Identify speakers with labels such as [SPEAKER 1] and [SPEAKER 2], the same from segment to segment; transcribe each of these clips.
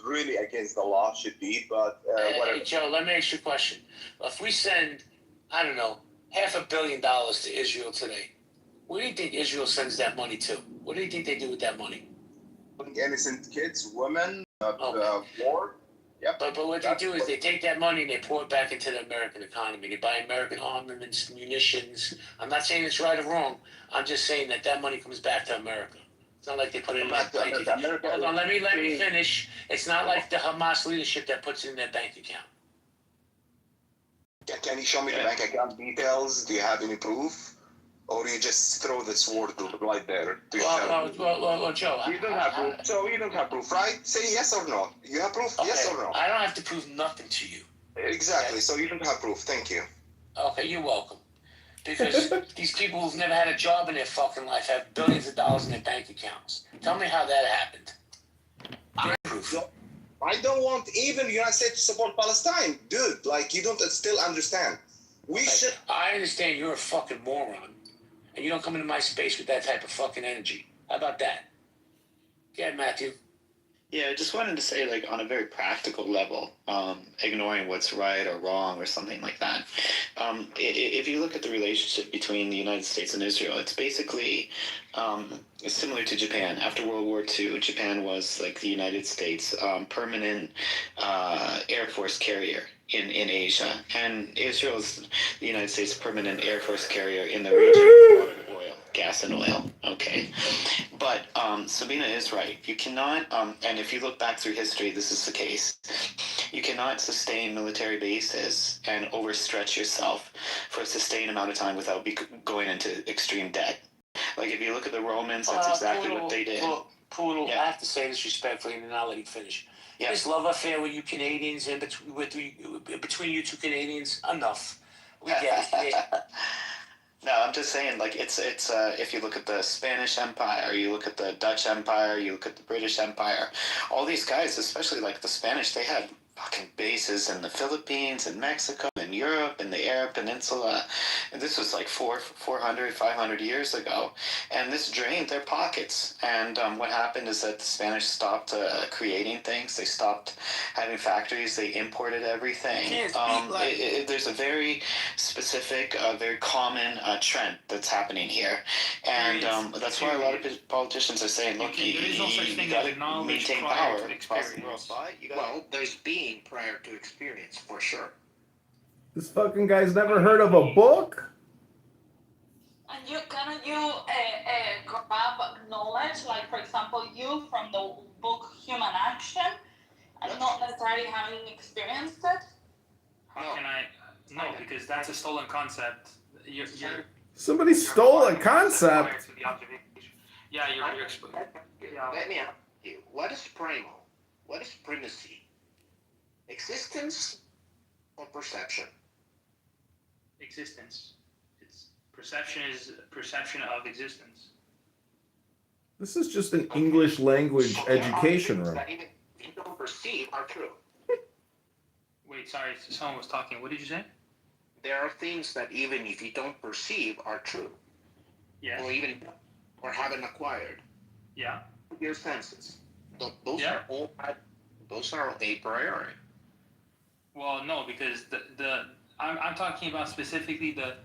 [SPEAKER 1] really against the law should be, but whatever.
[SPEAKER 2] Hey, Joe, let me ask you a question. If we send, I don't know, $500 million to Israel today, where do you think Israel sends that money to? What do you think they do with that money?
[SPEAKER 1] Innocent kids, women, war. Yep.
[SPEAKER 2] But what they do is they take that money and they pour it back into the American economy. They buy American armaments, munitions. I'm not saying it's right or wrong. I'm just saying that money comes back to America. It's not like they put it in their bank account. Hold on, let me finish. It's not like the Hamas leadership that puts it in their bank account.
[SPEAKER 1] Can you show me the bank account details? Do you have any proof? Or you just throw this word right there?
[SPEAKER 2] Well, Joe.
[SPEAKER 1] You don't have proof. So you don't have proof, right? Say yes or no. You have proof?
[SPEAKER 2] Okay.
[SPEAKER 1] Yes or no?
[SPEAKER 2] I don't have to prove nothing to you.
[SPEAKER 1] Exactly. Okay. So you don't have proof. Thank you.
[SPEAKER 2] Okay, you're welcome. Because these people who've never had a job in their fucking life have billions of dollars in their bank accounts. Tell me how that happened.
[SPEAKER 1] I don't want even the United States to support Palestine. Dude, like, you don't still understand.
[SPEAKER 2] I understand you're a fucking moron. And you don't come into my space with that type of fucking energy. How about that? Yeah, Matthew.
[SPEAKER 3] Yeah, I just wanted to say, like, on a very practical level, ignoring what's right or wrong or something like that. If you look at the relationship between the United States and Israel, it's basically similar to Japan. After World War II, Japan was, like, the United States' permanent Air Force carrier in Asia. And Israel is the United States' permanent Air Force carrier in the region of oil, gas and oil. Okay. But Sabina is right. You cannot, and if you look back through history, this is the case. You cannot sustain military bases and overstretch yourself for a sustained amount of time without going into extreme debt. Like, if you look at the Romans, that's exactly what they did.
[SPEAKER 2] Poodle, I have to say this respectfully, and then I'll let you finish. Yeah. This love affair with you Canadians and between you two Canadians, enough. We get it.
[SPEAKER 3] No, I'm just saying, like, it's if you look at the Spanish Empire, you look at the Dutch Empire, you look at the British Empire, all these guys, especially like the Spanish, they had fucking bases in the Philippines and Mexico and Europe and the Arab Peninsula. And this was like 400, 500 years ago. And this drained their pockets. And what happened is that the Spanish stopped creating things. They stopped having factories. They imported everything. There's a very specific, very common trend that's happening here. And that's why a lot of politicians are saying, look, you got to maintain power across the world.
[SPEAKER 4] Well, there's being prior to experience, for sure.
[SPEAKER 5] This fucking guy's never heard of a book?
[SPEAKER 6] And cannot you grab knowledge, like, for example, you from the book Human Action, and not necessarily having experienced it?
[SPEAKER 7] How can I? No, because that's a stolen concept.
[SPEAKER 5] Somebody stole a concept.
[SPEAKER 7] Yeah, you're explaining.
[SPEAKER 4] Let me ask you, what is primal? What is primacy? Existence or perception?
[SPEAKER 7] Existence. Perception is perception of existence.
[SPEAKER 5] This is just an English language education room.
[SPEAKER 4] That even you don't perceive are true.
[SPEAKER 7] Wait, sorry, someone was talking. What did you say?
[SPEAKER 4] There are things that even if you don't perceive are true.
[SPEAKER 7] Yes.
[SPEAKER 4] Or haven't acquired.
[SPEAKER 7] Yeah.
[SPEAKER 4] Your senses. Those are a priori.
[SPEAKER 7] Well, no, because I'm talking about specifically the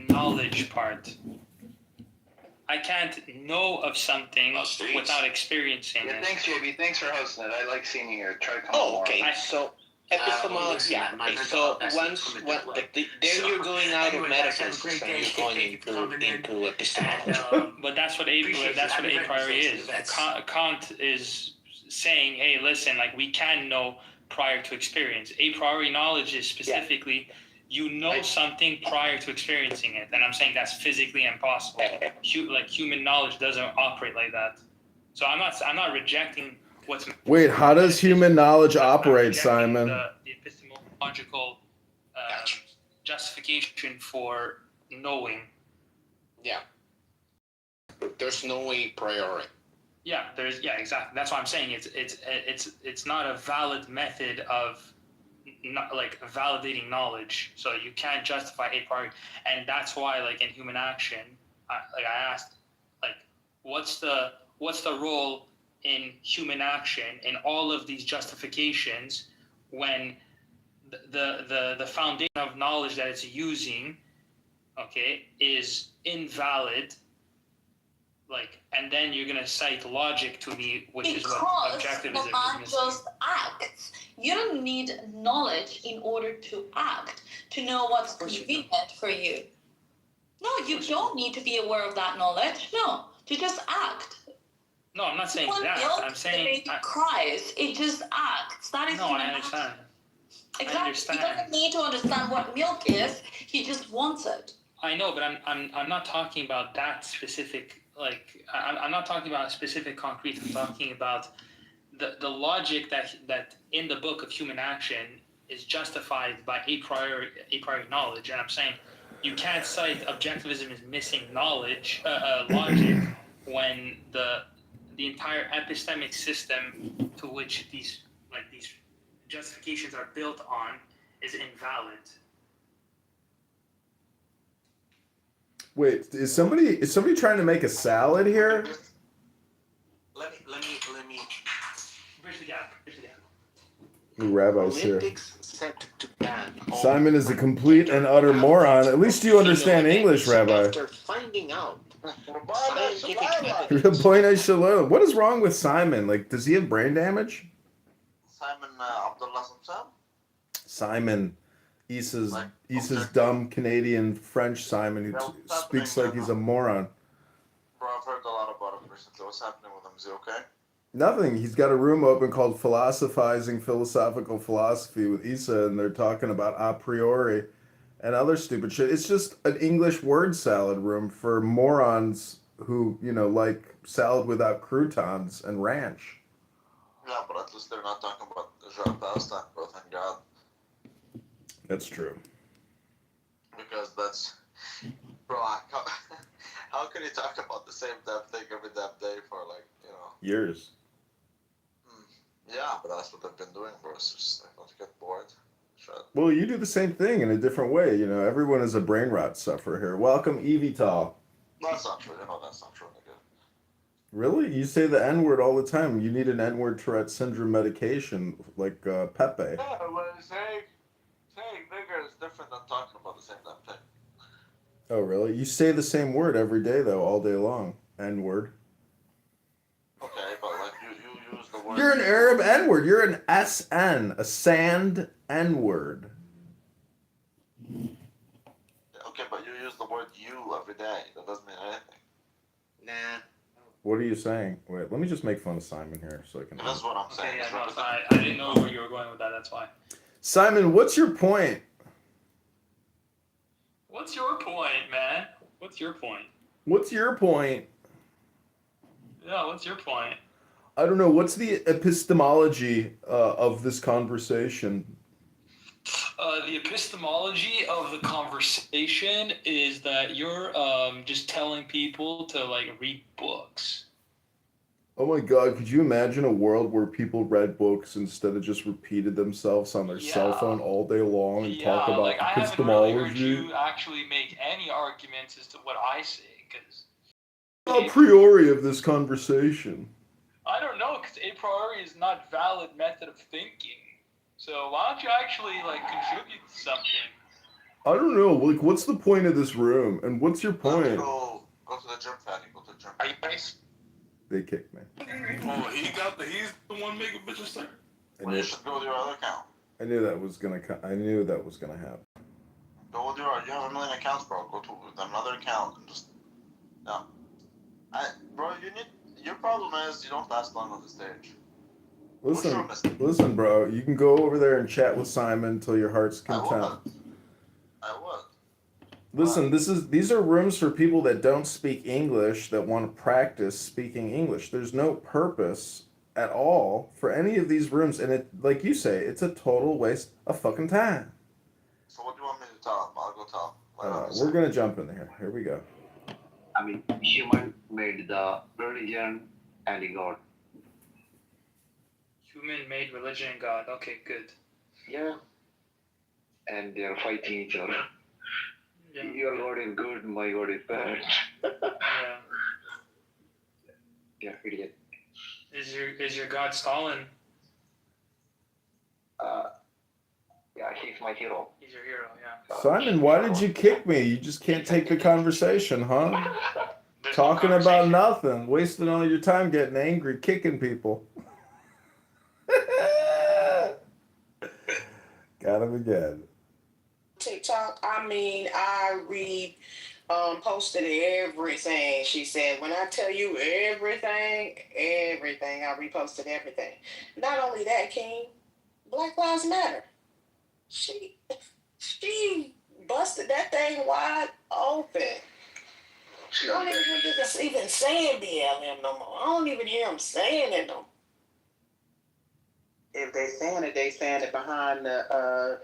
[SPEAKER 7] knowledge part. I can't know of something without experiencing it.
[SPEAKER 8] Thanks, JB. Thanks for hosting it. I like seeing you here. Try to come more.
[SPEAKER 4] Okay. So epistemology. So then you're going out of metaphysics and you're going into epistemology.
[SPEAKER 7] But that's what a priori is. Kant is saying, hey, listen, like, we can know prior to experience. A priori knowledge is specifically you know something prior to experiencing it, and I'm saying that's physically impossible. Like, human knowledge doesn't operate like that. So I'm not rejecting what's.
[SPEAKER 5] Wait, how does human knowledge operate, Simon?
[SPEAKER 7] The epistemological justification for knowing.
[SPEAKER 4] Yeah. There's no a priori.
[SPEAKER 7] Yeah, exactly. That's why I'm saying it's not a valid method of validating knowledge. So you can't justify a priori, and that's why, like, in Human Action, I asked, like, what's the role in human action and all of these justifications when the foundation of knowledge that it's using, okay, is invalid. Like, and then you're gonna cite logic to me, which is what objectivism
[SPEAKER 6] the man
[SPEAKER 7] is.
[SPEAKER 6] just acts. You don't need knowledge in order to act, to know what's convenient for you. No, you don't need to be aware of that knowledge. No, to just act.
[SPEAKER 7] No, I'm not saying
[SPEAKER 6] When
[SPEAKER 7] that.
[SPEAKER 6] milk,
[SPEAKER 7] I'm saying
[SPEAKER 6] the baby cries. It just acts. That is
[SPEAKER 7] no.
[SPEAKER 6] human
[SPEAKER 7] I understand.
[SPEAKER 6] action. Exactly.
[SPEAKER 7] I understand.
[SPEAKER 6] He doesn't need to understand what milk is. He just wants it.
[SPEAKER 7] I know, but I'm not talking about that specific. Like, I'm not talking about specific concrete. I'm talking about the logic that in the book of human action is justified by a priori knowledge, and I'm saying you can't cite objectivism as missing knowledge logic when the entire epistemic system to which these justifications are built on is invalid.
[SPEAKER 5] Wait, is somebody trying to make a salad here?
[SPEAKER 4] Let me.
[SPEAKER 7] Bridge the gap.
[SPEAKER 5] New rabbis here.
[SPEAKER 4] Olympics set to ban.
[SPEAKER 5] Simon is a complete and utter moron. At least you understand English, Rabbi.
[SPEAKER 4] After finding out scientific methods.
[SPEAKER 5] Rabbi Shalom. What is wrong with Simon? Like, does he have brain damage?
[SPEAKER 9] Simon Abdullah Samsam?
[SPEAKER 5] Simon, Issa's dumb Canadian French Simon who speaks like he's a moron.
[SPEAKER 9] Bro, I've heard a lot about him recently. What's happening with him? Is he okay?
[SPEAKER 5] Nothing. He's got a room open called Philosophizing Philosophical Philosophy with Issa, and they're talking about a priori and other stupid shit. It's just an English word salad room for morons who, like salad without croutons and ranch.
[SPEAKER 9] Yeah, but at least they're not talking about Jean Palestine, bro. Thank God.
[SPEAKER 5] That's true.
[SPEAKER 9] Because that's... Bro, how can you talk about the same damn thing every damn day for,
[SPEAKER 5] Years.
[SPEAKER 9] Yeah, but that's what they've been doing, bro. It's just, don't you get bored? Shut.
[SPEAKER 5] Well, you do the same thing in a different way. Everyone is a brain rot sufferer here. Welcome, Evital.
[SPEAKER 9] That's not true. That's not true, nigga.
[SPEAKER 5] Really? You say the N-word all the time. You need an N-word Tourette syndrome medication like Pepe.
[SPEAKER 9] Yeah, but saying nigger is different than talking about the same damn thing.
[SPEAKER 5] Oh, really? You say the same word every day, though, all day long. N-word.
[SPEAKER 9] Okay, but you use the word...
[SPEAKER 5] You're an Arab N-word. You're an SN, a sand N-word.
[SPEAKER 9] Okay, but you use the word you every day. That doesn't mean anything.
[SPEAKER 4] Nah.
[SPEAKER 5] What are you saying? Wait, let me just make fun of Simon here so I can...
[SPEAKER 9] That's what I'm saying.
[SPEAKER 7] Okay, yeah, no, I didn't know where you were going with that, that's why.
[SPEAKER 5] Simon, what's your point?
[SPEAKER 7] What's your point, man? What's your point?
[SPEAKER 5] What's your point?
[SPEAKER 7] Yeah, what's your point?
[SPEAKER 5] I don't know. What's the epistemology of this conversation?
[SPEAKER 7] The epistemology of the conversation is that you're just telling people to read books.
[SPEAKER 5] Oh my God, could you imagine a world where people read books instead of just repeated themselves on their cell phone all day long and talk about
[SPEAKER 7] I haven't
[SPEAKER 5] epistemology?
[SPEAKER 7] really heard you actually make any arguments as to what I say, because...
[SPEAKER 5] A priori of this conversation.
[SPEAKER 7] I don't know, because a priori is not valid method of thinking. So why don't you actually contribute to something?
[SPEAKER 5] I don't know. What's the point of this room? And what's your point?
[SPEAKER 9] Go to the gym, fatty. Go to the gym.
[SPEAKER 4] Are you guys?
[SPEAKER 5] They kicked me.
[SPEAKER 9] Oh, he's the one making bitches start. Well, you should go with your other account.
[SPEAKER 5] I knew that was gonna happen.
[SPEAKER 9] Go with you have a million accounts, bro. Go to another account and just no. Bro, your problem is you don't last long on the stage.
[SPEAKER 5] Listen, bro. You can go over there and chat with Simon till your heart's content.
[SPEAKER 9] I would.
[SPEAKER 5] Listen, these are rooms for people that don't speak English that want to practice speaking English. There's no purpose at all for any of these rooms, and it, like you say, it's a total waste of fucking time.
[SPEAKER 9] So what do you want me to tell him? I'll go tell him.
[SPEAKER 5] We're gonna jump in here. Here we go.
[SPEAKER 10] I mean, human made the religion and God.
[SPEAKER 7] Human made religion and God. Okay, good.
[SPEAKER 10] Yeah. And they're fighting each other.
[SPEAKER 7] Yeah.
[SPEAKER 10] Your God is good, my God is bad.
[SPEAKER 7] Yeah.
[SPEAKER 10] Yeah, idiot.
[SPEAKER 7] Is your god Stalin?
[SPEAKER 10] Yeah, he's my hero.
[SPEAKER 7] He's your hero, yeah.
[SPEAKER 5] Simon, why did you kick me? You just can't take the conversation, huh?
[SPEAKER 2] There's no
[SPEAKER 5] Talking about
[SPEAKER 2] conversation.
[SPEAKER 5] nothing, wasting all your time getting angry, kicking people. Got him again.
[SPEAKER 11] TikTok, I mean, I posted everything. She said, when I tell you everything, I reposted everything. Not only that, King, Black Lives Matter. She busted that thing wide open. I don't even hear this even saying BLM no more. I don't even hear them saying it no more. If they saying it behind the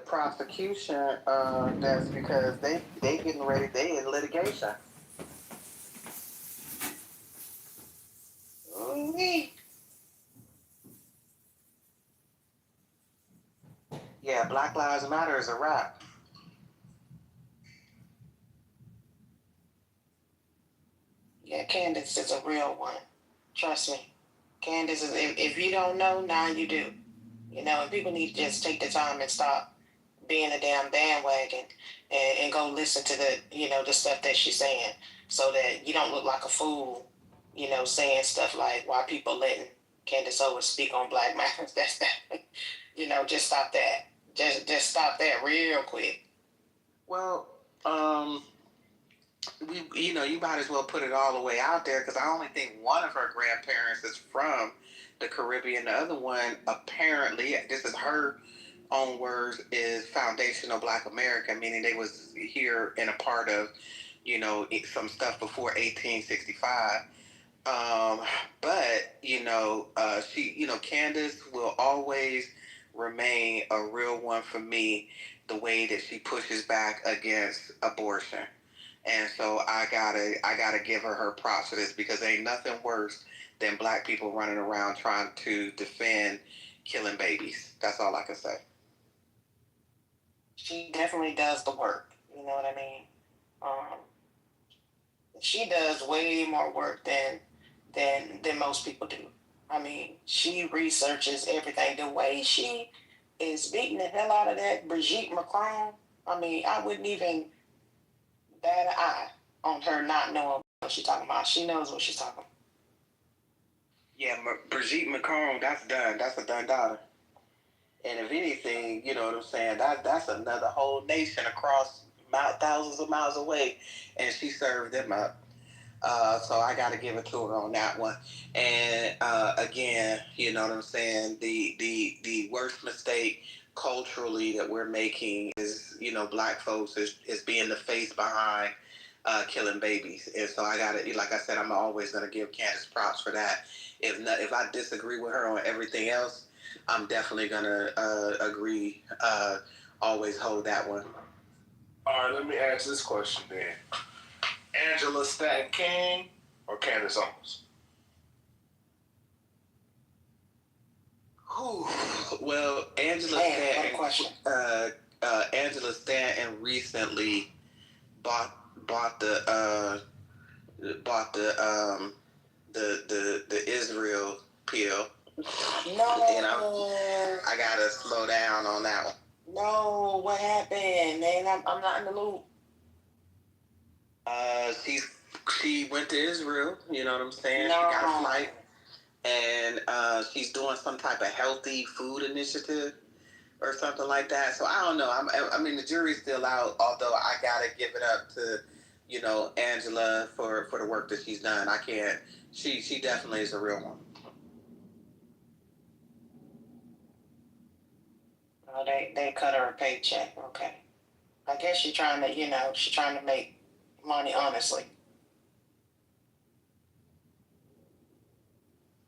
[SPEAKER 11] prosecution. That's because they getting ready. They in litigation. Mm-hmm. Yeah, Black Lives Matter is a wrap. Yeah, Candace is a real one. Trust me. Candace is, if you don't know, now you do. You know, and people need to just take the time and stop being a damn bandwagon and go listen to the stuff that she's saying so that you don't look like a fool, saying stuff like why people letting Candace Owens speak on Black matters. That's that. Just stop that. Just stop that real quick. Well, you might as well put it all the way out there because I only think one of her grandparents is from the Caribbean. The other one, apparently, this is her own words, is foundational Black America, meaning they was here and a part of, some stuff before 1865. But she, Candace will always remain a real one for me. The way that she pushes back against abortion. And so I gotta give her props for this because ain't nothing worse than Black people running around trying to defend killing babies. That's all I can say. She definitely does the work. You know what I mean? She does way more work than most people do. I mean, she researches everything. The way she is beating the hell out of that Brigitte Macron, I mean, I wouldn't even bat an eye on her not knowing what she's talking about. She knows what she's talking about. Yeah, Brigitte Macron, that's done. That's a done daughter. And if anything, you know what I'm saying, that's another whole nation across thousands of miles away, and she served them up. So I got to give it to her on that one. And again, you know what I'm saying, the worst mistake culturally that we're making is, Black folks is being the face behind killing babies. And so I got to, like I said, I'm always going to give Candace props for that. If I disagree with her on everything else, I'm definitely going to agree, always hold that one.
[SPEAKER 12] All right, let me ask this question then. Angela Stanton King or Candace Owens?
[SPEAKER 11] Well, Angela Stanton recently bought the Israel pill. No. And I gotta slow down on that one. No, what happened, man? I'm not in the loop. She went to Israel. You know what I'm saying? No. She got a flight, and she's doing some type of healthy food initiative or something like that. So I don't know. I mean, the jury's still out. Although I gotta give it up to, Angela for the work that she's done. I can't. She definitely is a real one. Oh, they cut her a paycheck. Okay. I guess she's trying to make money honestly.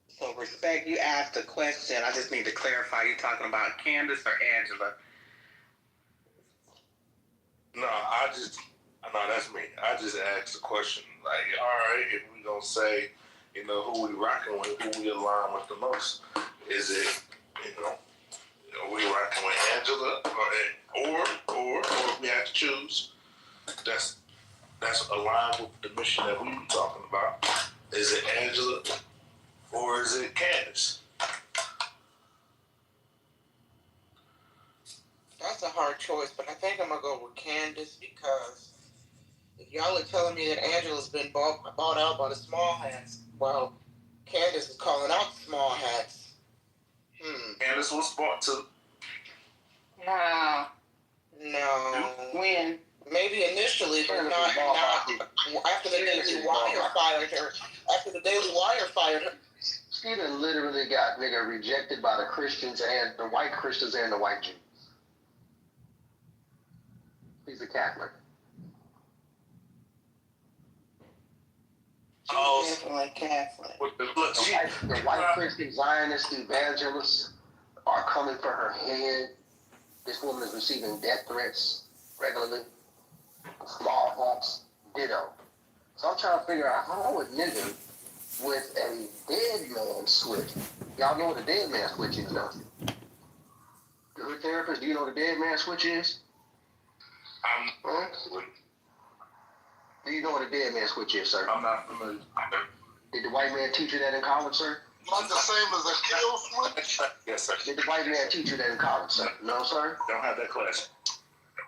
[SPEAKER 11] So respect, you asked a question. I just need to clarify. You talking about Candace or Angela?
[SPEAKER 12] No, that's me. I just asked a question. Like, all right, if we gonna say, who we rocking with, who we align with the most, is it, are we rocking with Angela or if we have to choose, that's aligned with the mission that we were talking about. Is it Angela or is it Candace?
[SPEAKER 11] That's a hard choice, but I think I'm gonna go with Candace because if y'all are telling me that Angela's been bought out by the small hats, well, Candace is calling out the small hats.
[SPEAKER 12] Candace was bought to.
[SPEAKER 11] No.
[SPEAKER 6] When?
[SPEAKER 11] Maybe initially, but not after the Daily Wire fired her. After the Daily Wire fired her.
[SPEAKER 10] She done literally got nigga rejected by the Christians and the white Christians and the white Jews. He's a Catholic.
[SPEAKER 11] She's definitely Catholic.
[SPEAKER 10] The white Christian Zionist evangelists are coming for her head. This woman is receiving death threats regularly. Small hats, ditto. So I'm trying to figure out how a nigga with a dead man switch. Y'all know what a dead man switch is, don't you? Good therapist, do you know what a dead man switch is? Do you know what a dead man switch is, sir?
[SPEAKER 12] I'm not familiar.
[SPEAKER 10] Did the white man teach you that in college, sir?
[SPEAKER 9] Not the same as a kill switch.
[SPEAKER 12] Yes, sir.
[SPEAKER 10] Did the white man teach you that in college, sir? No, sir?
[SPEAKER 12] Don't have that class.